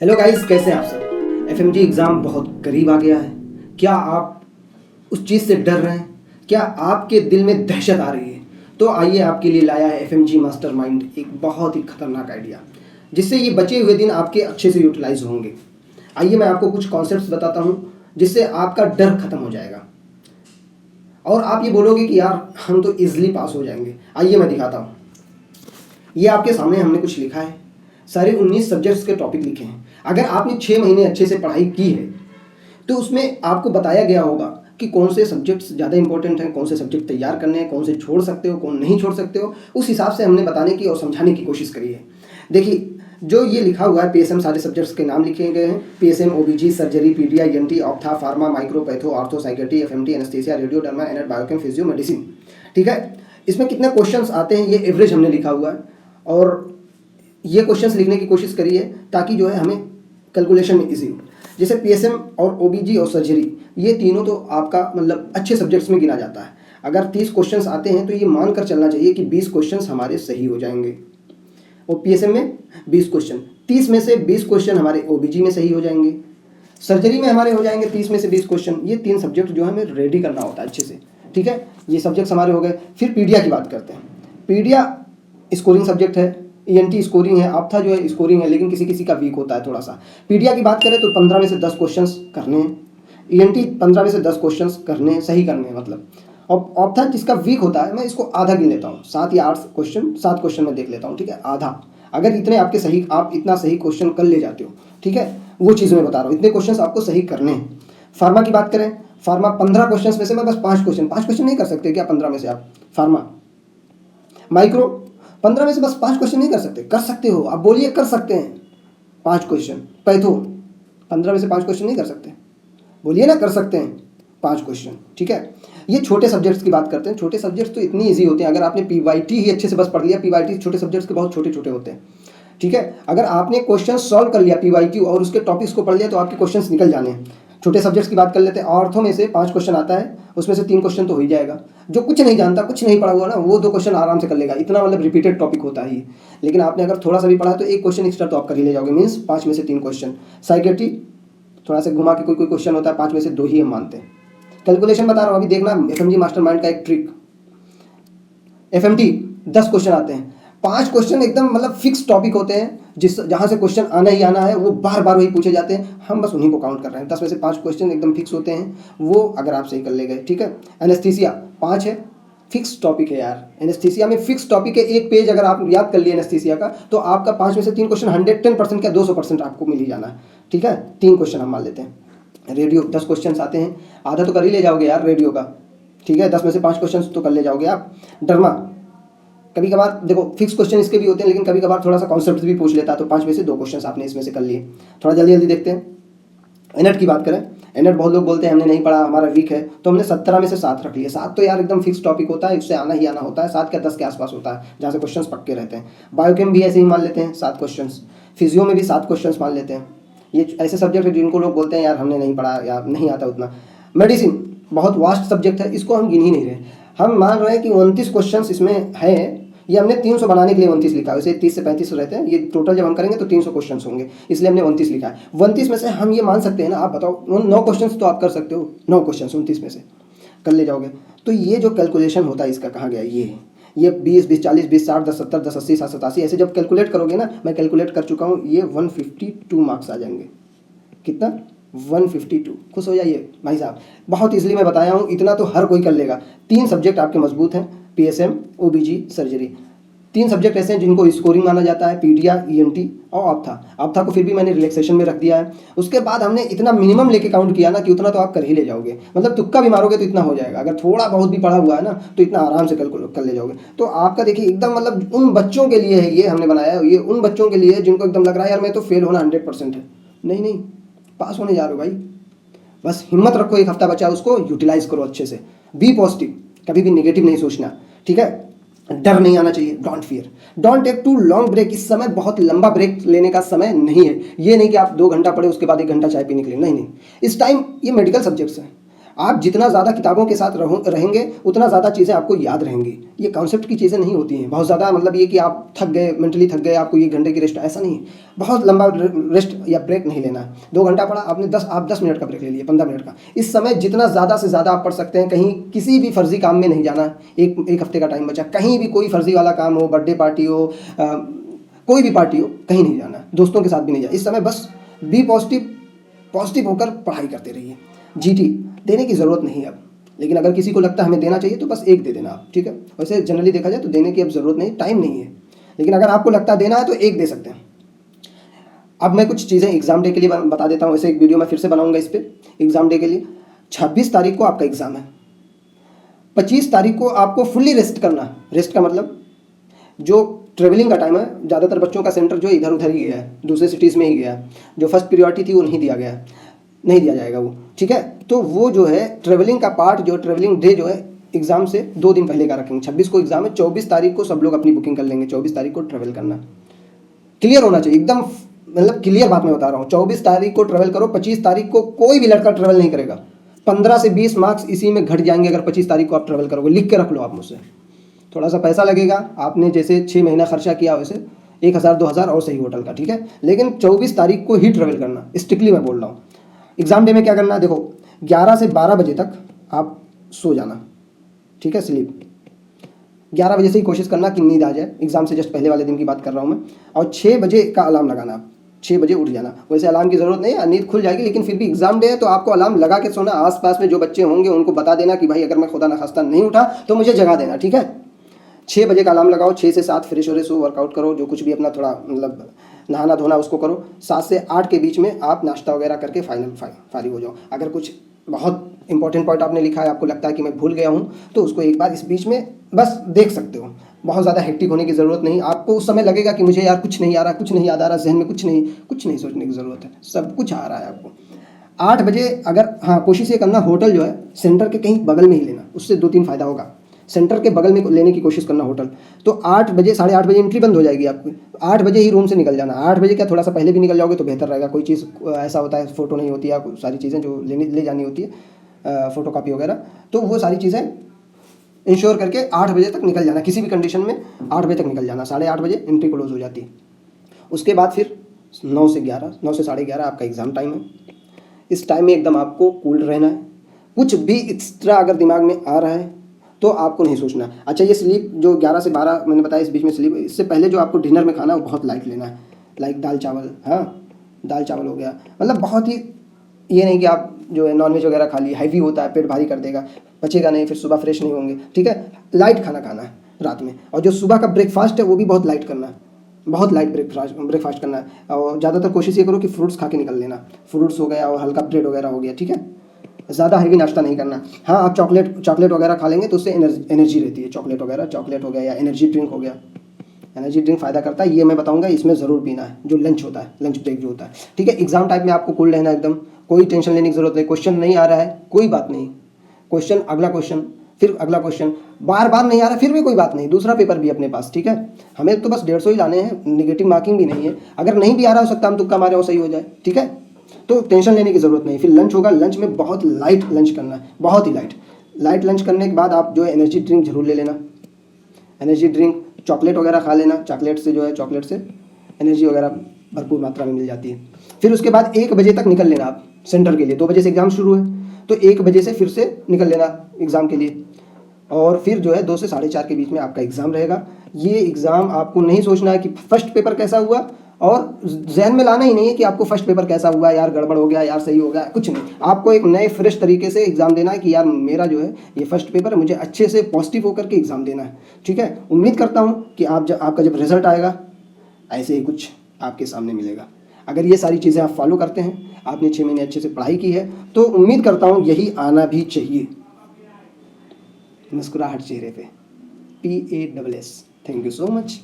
Hello guys, कैसे हैं आप सब। एफएमजी एग्ज़ाम बहुत करीब आ गया है। क्या आप उस चीज़ से डर रहे हैं? क्या आपके दिल में दहशत आ रही है? तो आइए, आपके लिए लाया है एफएमजी मास्टरमाइंड एक बहुत ही खतरनाक आइडिया, जिससे ये बचे हुए दिन आपके अच्छे से यूटिलाइज होंगे। आइए मैं आपको कुछ कॉन्सेप्ट्स बताता हूँ जिससे आपका डर खत्म हो जाएगा और आप ये बोलोगे कि यार हम तो ईजिली पास हो जाएंगे। आइए मैं दिखाता हूँ। ये आपके सामने हमने कुछ लिखा है। सारे 19 सब्जेक्ट्स के टॉपिक लिखे हैं। अगर आपने 6 महीने अच्छे से पढ़ाई की है तो उसमें आपको बताया गया होगा कि कौन से सब्जेक्ट्स ज़्यादा इंपॉर्टेंट हैं, कौन से सब्जेक्ट तैयार करने हैं, कौन से छोड़ सकते हो, कौन नहीं छोड़ सकते हो। उस हिसाब से हमने बताने की और समझाने की कोशिश करी है। देखिए, जो ये लिखा हुआ है पीएसएम, सारे सब्जेक्ट्स के नाम लिखे गए हैं। PSM, OBG, surgery, pedia, ENT, ophtha, pharma, micro, patho, ortho, psychiatry, FMT, anaesthesia, radio, derma, anat, biochem, physio, medicine. ठीक है, इसमें कितने क्वेश्चंस आते हैं ये एवरेज हमने लिखा हुआ है और ये क्वेश्चंस लिखने की कोशिश करी है ताकि जो है हमें कैलकुलेशन में इजी हो। जैसे पीएसएम और ओबीजी और सर्जरी, ये तीनों तो आपका मतलब अच्छे सब्जेक्ट्स में गिना जाता है। अगर 30 क्वेश्चंस आते हैं तो ये मानकर चलना चाहिए कि 20 क्वेश्चंस हमारे सही हो जाएंगे। और पीएसएम में 20 क्वेश्चन, 30 में से 20 क्वेश्चन हमारे ओबीजी में सही हो जाएंगे, सर्जरी में हमारे हो जाएंगे 30 में से 20 क्वेश्चन। ये 3 सब्जेक्ट जो है हमें रेडी करना होता है अच्छे से। ठीक है, ये सब्जेक्ट्स हमारे हो गए। फिर पीडिया की बात करते हैं। पीडिया स्कोरिंग सब्जेक्ट है, ईएनटी स्कोरिंग है, आपथा जो है स्कोरिंग है, लेकिन किसी किसी का वीक होता है थोड़ा सा। पीडिया की बात करें तो 15 में से 10 क्वेश्चंस करने हैं, ईएनटी 15 में से 10 क्वेश्चंस करने हैं, सही करने हैं मतलब। और ऑप्था जिसका वीक होता है, मैं इसको आधा गिन लेता हूँ, 7 या 8 क्वेश्चन, 7 क्वेश्चन में देख लेता हूँ। ठीक है, आधा। अगर इतने आपके सही, आप इतना सही क्वेश्चन कर ले जाते हो, ठीक है, वो चीज़ मैं बता रहा हूँ, इतने क्वेश्चन आपको सही करने हैं। फार्मा की बात करें, फार्मा 15 क्वेश्चन में से मैं बस 5 क्वेश्चन नहीं कर सकते क्या 15 में से आप फार्मा। माइक्रो 15 में से बस 5 क्वेश्चन नहीं कर सकते हो आप, बोलिए कर सकते हैं 5 क्वेश्चन। पैथो 15 में से 5 क्वेश्चन नहीं कर सकते, बोलिए ना कर सकते हैं 5 क्वेश्चन। ठीक है, ये छोटे सब्जेक्ट्स की बात करते हैं। छोटे सब्जेक्ट्स तो इतनी ईजी होते हैं, अगर आपने पीवाईटी ही अच्छे से बस पढ़ लिया। पीवाईटी छोटे सब्जेक्ट्स के बहुत छोटे छोटे होते हैं। ठीक है, अगर आपने क्वेश्चन सॉल्व कर लिया पीवाईक्यू और उसके टॉपिक्स को पढ़ लिया तो आपके क्वेश्चंस निकल जाने हैं। छोटे सब्जेक्ट्स की बात कर लेते हैं। ऑर्थो में से 5 क्वेश्चन आता है, उसमें से 3 क्वेश्चन तो हो ही जाएगा। जो कुछ नहीं जानता, कुछ नहीं पढ़ा हुआ ना, वो 2 क्वेश्चन आराम से कर लेगा। इतना मतलब रिपीटेड टॉपिक होता है ये। लेकिन आपने अगर थोड़ा सा भी पढ़ा तो 1 क्वेश्चन एक्स्ट्रा तो आप कर ही ले जाओगे, मीन्स 5 में से 3 क्वेश्चन। साइकेट्री थोड़ा सा घुमा के कोई क्वेश्चन होता है, 5 में से 2 ही हम मानते हैं। कैलकुलेशन बता रहा हूँ, अभी देखना एफएमजी मास्टरमाइंड का एक ट्रिक। एफएमटी 10 क्वेश्चन आते हैं, 5 क्वेश्चन एकदम मतलब फिक्स टॉपिक होते हैं, जहाँ से क्वेश्चन आना ही आना है, वो बार बार वही पूछे जाते हैं, हम बस उन्हीं को काउंट कर रहे हैं। 10 में से 5 क्वेश्चन एकदम फिक्स होते हैं, वो अगर आप सही कर ले गए। ठीक है, एनेस्थीसिया 5 है, फिक्स टॉपिक है यार। एनेस्थीसिया में फिक्स टॉपिक है, एक पेज अगर आप याद कर लिए एनेस्थीसिया का तो आपका 5 में से 3 क्वेश्चन 110% का 200% आपको मिल ही जाना है। ठीक है, 3 क्वेश्चन हम मान लेते हैं। रेडियो 10 क्वेश्चन आते हैं, आधा तो कर ही ले जाओगे यार रेडियो का। ठीक है, 10 में से 5 क्वेश्चन तो कर ले जाओगे आप। डर्मा कभी कभार देखो फिक्स क्वेश्चन इसके भी होते हैं, लेकिन कभी कभार थोड़ा सा कॉन्सेप्ट भी पूछ लेता है, तो 5 में से 2 क्वेश्चन आपने इसमें से कर लिए। थोड़ा जल्दी जल्दी देखते हैं। एनएट की बात करें, एनएट बहुत लोग बोलते हैं हमने नहीं पढ़ा, हमारा वीक है, तो हमने 17 में से 7 रख लिए। 7 तो यार एकदम फिक्स टॉपिक होता है, उससे आना ही आना होता है। 7 का 10 के आसपास होता है, जहाँ से क्वेश्चन पक्के रहते हैं। बायोकेम भी ऐसे ही मान लेते हैं 7 क्वेश्चन। फिजियो में भी 7 क्वेश्चन मान लेते हैं। ये ऐसे सब्जेक्ट है जिनको लोग बोलते हैं यार हमने नहीं पढ़ा या नहीं आता उतना। मेडिसिन बहुत वास्ट सब्जेक्ट है, इसको हम गिन ही नहीं रहे। हम मान रहे हैं कि 29 क्वेश्चन इसमें है, ये हमने 300 बनाने के लिए 29 लिखा है। वैसे 30 से 35 रहते हैं, ये टोटल जब हम करेंगे तो 300 क्वेश्चंस होंगे, इसलिए हमने 29 लिखा है। 29 में से हम ये मान सकते हैं ना, आप बताओ 9 क्वेश्चंस तो आप कर सकते हो। 9 क्वेश्चंस 29 में से कर ले जाओगे तो ये जो कैलकुलेशन होता है इसका कहाँ गया, ये 20 20 40 20 60 10 70 10 80 7 87 ऐसे जब कैलकुलेट करोगे ना, मैं कैलकुलेट कर चुका हूँ, ये 152 मार्क्स आ जाएंगे। कितना? 152। खुश हो जाइए भाई साहब, बहुत ईजिली मैं बताया हूँ, इतना तो हर कोई कर लेगा। 3 सब्जेक्ट आपके मजबूत हैं, पीएसएम, ओबीजी, सर्जरी। 3 सब्जेक्ट ऐसे हैं जिनको स्कोरिंग माना जाता है, पीडिया, ईएनटी और ऑप्था को फिर भी मैंने रिलैक्सेशन में रख दिया है। उसके बाद हमने इतना मिनिमम लेके काउंट किया ना कि उतना तो आप कर ही ले जाओगे, मतलब तुक्का भी मारोगे तो इतना हो जाएगा। अगर थोड़ा बहुत भी पढ़ा हुआ है ना तो इतना आराम से कर ले जाओगे। तो आपका देखिए एकदम मतलब उन बच्चों के लिए है, ये हमने बनाया है, ये उन बच्चों के लिए है जिनको एकदम लग रहा है यार मैं तो फेल होना 100% है। नहीं, पास होने जा रहे हो भाई, बस हिम्मत रखो। एक हफ्ता बचा, उसको यूटिलाइज करो अच्छे से। बी पॉजिटिव, कभी भी निगेटिव नहीं सोचना। ठीक है, डर नहीं आना चाहिए। Don't fear, don't take too long break. इस समय बहुत लंबा ब्रेक लेने का समय नहीं है। ये नहीं कि आप 2 घंटा पढ़े उसके बाद 1 घंटा चाय पीने के लिए, नहीं। इस टाइम ये मेडिकल सब्जेक्ट्स हैं, आप जितना ज़्यादा किताबों के साथ रहेंगे उतना ज़्यादा चीज़ें आपको याद रहेंगी। ये कॉन्सेप्ट की चीज़ें नहीं होती हैं बहुत ज़्यादा, मतलब ये कि आप थक गए, मेंटली थक गए, आपको 1 घंटे की रेस्ट, ऐसा नहीं है। बहुत लंबा रेस्ट या ब्रेक नहीं लेना है। 2 घंटा पढ़ा आपने, आप 10 मिनट का ब्रेक ले लिया, 15 मिनट का। इस समय जितना ज़्यादा से ज़्यादा आप पढ़ सकते हैं। कहीं किसी भी फर्जी काम में नहीं जाना। एक हफ्ते का टाइम बचा, कहीं भी कोई फर्जी वाला काम हो, बर्थडे पार्टी हो, कोई भी पार्टी हो, कहीं नहीं जाना, दोस्तों के साथ भी नहीं जाना। इस समय बस बी पॉजिटिव होकर पढ़ाई करते रहिए। जीटी देने की ज़रूरत नहीं है अब, लेकिन अगर किसी को लगता है हमें देना चाहिए तो बस 1 दे देना आप, ठीक है। वैसे जनरली देखा जाए तो देने की अब ज़रूरत नहीं, टाइम नहीं है, लेकिन अगर आपको लगता है देना है तो 1 दे सकते हैं। अब मैं कुछ चीज़ें एग्ज़ाम डे के लिए बता देता हूँ। ऐसे एक वीडियो मैं फिर से बनाऊंगा इस पर एग्ज़ाम डे के लिए। 26 तारीख को आपका एग्ज़ाम है। 25 तारीख को आपको फुल्ली रेस्ट करना। रेस्ट का मतलब जो ट्रेवलिंग का टाइम है, ज़्यादातर बच्चों का सेंटर जो इधर उधर ही गया है, दूसरे सिटीज़ में ही गया है। जो फर्स्ट प्रियोरिटी थी वो नहीं दिया गया, नहीं दिया जाएगा वो, ठीक है। तो वो जो है ट्रेवलिंग का पार्ट, जो ट्रेवलिंग डे जो है एग्ज़ाम से 2 दिन पहले का रखेंगे। 26 को एग्ज़ाम है, 24 तारीख को सब लोग अपनी बुकिंग कर लेंगे। 24 तारीख को ट्रेवल करना क्लियर होना चाहिए एकदम, मतलब क्लियर बात मैं बता रहा हूँ। 24 तारीख को ट्रेवल करो। 25 तारीख को कोई भी लड़का ट्रेवल नहीं करेगा। 15 से 20 मार्क्स इसी में घट जाएंगे अगर 25 तारीख को आप ट्रेवल करोगे। लिख के रख लो आप मुझसे। थोड़ा सा पैसा लगेगा, आपने जैसे 6 महीना खर्चा किया वैसे 1000-2000 और सही होटल का, ठीक है। लेकिन 24 तारीख को ही ट्रेवल करना, स्ट्रिक्टली मैं बोल रहा हूँ। एग्ज़ाम डे में क्या करना है, देखो 11 से 12 बजे तक आप सो जाना, ठीक है, स्लीप। 11 बजे से ही कोशिश करना कि नींद आ जाए। एग्ज़ाम से जस्ट पहले वाले दिन की बात कर रहा हूँ मैं। और 6 बजे का अलार्म लगाना आप, 6 बजे उठ जाना। वैसे अलार्म की ज़रूरत नहीं है, नींद खुल जाएगी, लेकिन फिर भी एग्ज़ाम डे है तो आपको अलार्म लगा के सोना। आसपास में जो बच्चे होंगे उनको बता देना कि भाई अगर मैं खुदा न खास्ता नहीं उठा तो मुझे जगा देना, ठीक है। 6 बजे का अलार्म लगाओ। 6 से 7 फ्रेश हो, वर्कआउट करो, जो कुछ भी अपना थोड़ा मतलब नहाना धोना उसको करो। 7 से 8 के बीच में आप नाश्ता वगैरह करके फारिग हो जाओ। अगर कुछ बहुत इंपॉर्टेंट पॉइंट आपने लिखा है, आपको लगता है कि मैं भूल गया हूँ, तो उसको एक बार इस बीच में बस देख सकते हो। बहुत ज़्यादा हेक्टिक होने की ज़रूरत नहीं। आपको उस समय लगेगा कि मुझे यार कुछ नहीं आ रहा, कुछ नहीं याद आ रहा, जहन में कुछ नहीं सोचने की ज़रूरत है, सब कुछ आ रहा है आपको। 8 बजे अगर, हाँ, कोशिश ये करना होटल जो है सेंटर के कहीं बगल में ही लेना, उससे 2-3 फ़ायदा होगा। सेंटर के बगल में लेने की कोशिश करना होटल। तो 8 बजे, 8:30 बजे एंट्री बंद हो जाएगी आपकी। 8 बजे ही रूम से निकल जाना। 8 बजे क्या, थोड़ा सा पहले भी निकल जाओगे तो बेहतर रहेगा। कोई चीज़ ऐसा होता है, फ़ोटो नहीं होती है, सारी चीज़ें जो ले जानी होती है, फ़ोटो कापी वगैरह, तो वो सारी चीज़ें इंश्योर करके 8 बजे तक निकल जाना। किसी भी कंडीशन में 8 बजे तक निकल जाना। 8:30 बजे एंट्री क्लोज हो जाती है। उसके बाद फिर 9 से 11:30 आपका एग्ज़ाम टाइम है। इस टाइम में एकदम आपको कूल रहना है। कुछ भी एक्स्ट्रा अगर दिमाग में आ रहा है तो आपको नहीं सोचना। अच्छा, ये स्लीप जो 11 से 12 मैंने बताया, इस बीच में स्लीप, इससे पहले जो आपको डिनर में खाना है वो बहुत लाइट लेना है। लाइक दाल चावल, हाँ, दाल चावल हो गया, मतलब बहुत ही, ये नहीं कि आप जो है नॉनवेज वगैरह खा ली, हैवी होता है, पेट भारी कर देगा, पचेगा नहीं, फिर सुबह फ्रेश नहीं होंगे, ठीक है। लाइट खाना खाना है रात में। और जो सुबह का ब्रेकफास्ट है वो भी बहुत लाइट करना है, बहुत लाइट ब्रेकफास्ट करना है। और ज़्यादातर कोशिश ये करो कि फ्रूट्स खा के निकल लेना। फ्रूट्स हो गया और हल्का ब्रेड वगैरह हो गया, ठीक है। ज़्यादा हैवी नाश्ता नहीं करना। हाँ, आप चॉकलेट वगैरह खा लेंगे तो उससे एनर्जी रहती है। चॉकलेट हो गया या एनर्जी ड्रिंक हो गया। एनर्जी ड्रिंक फ़ायदा करता है, ये मैं बताऊंगा, इसमें ज़रूर पीना है जो लंच होता है, लंच ब्रेक जो होता है, ठीक है। एग्जाम टाइम में आपको कूल रहना एकदम, कोई टेंशन लेने की ज़रूरत नहीं। क्वेश्चन नहीं आ रहा है कोई बात नहीं, क्वेश्चन अगला क्वेश्चन, फिर अगला क्वेश्चन, बार बार नहीं आ रहा फिर भी कोई बात नहीं, दूसरा पेपर भी अपने पास, ठीक है। हमें तो बस 150 ही लाने हैं, नेगेटिव मार्किंग भी नहीं है। अगर नहीं भी आ रहा हो सकता हम तुक्का मारे और सही हो जाए, ठीक है। तो टेंशन लेने की ज़रूरत नहीं। फिर लंच होगा, लंच में बहुत लाइट लंच करना है, बहुत ही लाइट लंच करने के बाद आप जो है एनर्जी ड्रिंक जरूर ले लेना। एनर्जी ड्रिंक, चॉकलेट वगैरह खा लेना। चॉकलेट से एनर्जी वगैरह भरपूर मात्रा में मिल जाती है। फिर उसके बाद 1 बजे तक निकल लेना आप सेंटर के लिए। 2 बजे से एग्ज़ाम शुरू है तो 1 बजे से फिर से निकल लेना एग्ज़ाम के लिए। और फिर जो है 2 से 4:30 के बीच में आपका एग्ज़ाम रहेगा। ये एग्ज़ाम आपको नहीं सोचना है कि फर्स्ट पेपर कैसा हुआ, और जहन में लाना ही नहीं है कि आपको फर्स्ट पेपर कैसा हुआ, यार गड़बड़ हो गया, यार सही हो गया, कुछ नहीं। आपको एक नए फ्रेश तरीके से एग्ज़ाम देना है कि यार मेरा जो है ये फर्स्ट पेपर है, मुझे अच्छे से पॉजिटिव होकर के एग्ज़ाम देना है, ठीक है। उम्मीद करता हूँ कि आपका जब रिजल्ट आएगा ऐसे ही कुछ आपके सामने मिलेगा। अगर ये सारी चीज़ें आप फॉलो करते हैं, आपने 6 महीने अच्छे से पढ़ाई की है, तो उम्मीद करता हूँ यही आना भी चाहिए। मुस्कुराहट चेहरे पे, PASS। Thank you so much.